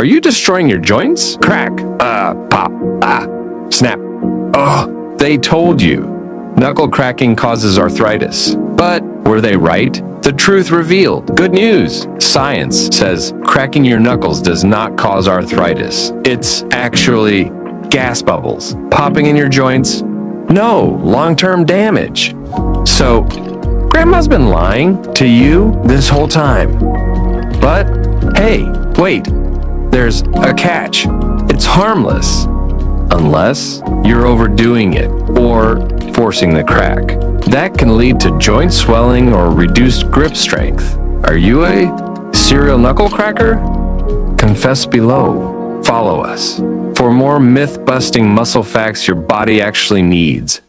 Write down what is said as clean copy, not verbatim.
Are you destroying your joints? Crack, pop, snap. Oh, they told you. Knuckle cracking causes arthritis. But were they right? The truth revealed. Good news. Science says cracking your knuckles does not cause arthritis. It's actually gas bubbles popping in your joints. No long-term damage. So, Grandma's been lying to you this whole time. But, hey, wait. There's a catch. It's harmless. Unless you're overdoing it or forcing the crack. That can lead to joint swelling or reduced grip strength. Are you a serial knuckle cracker? Confess below. Follow us for more myth-busting muscle facts your body actually needs.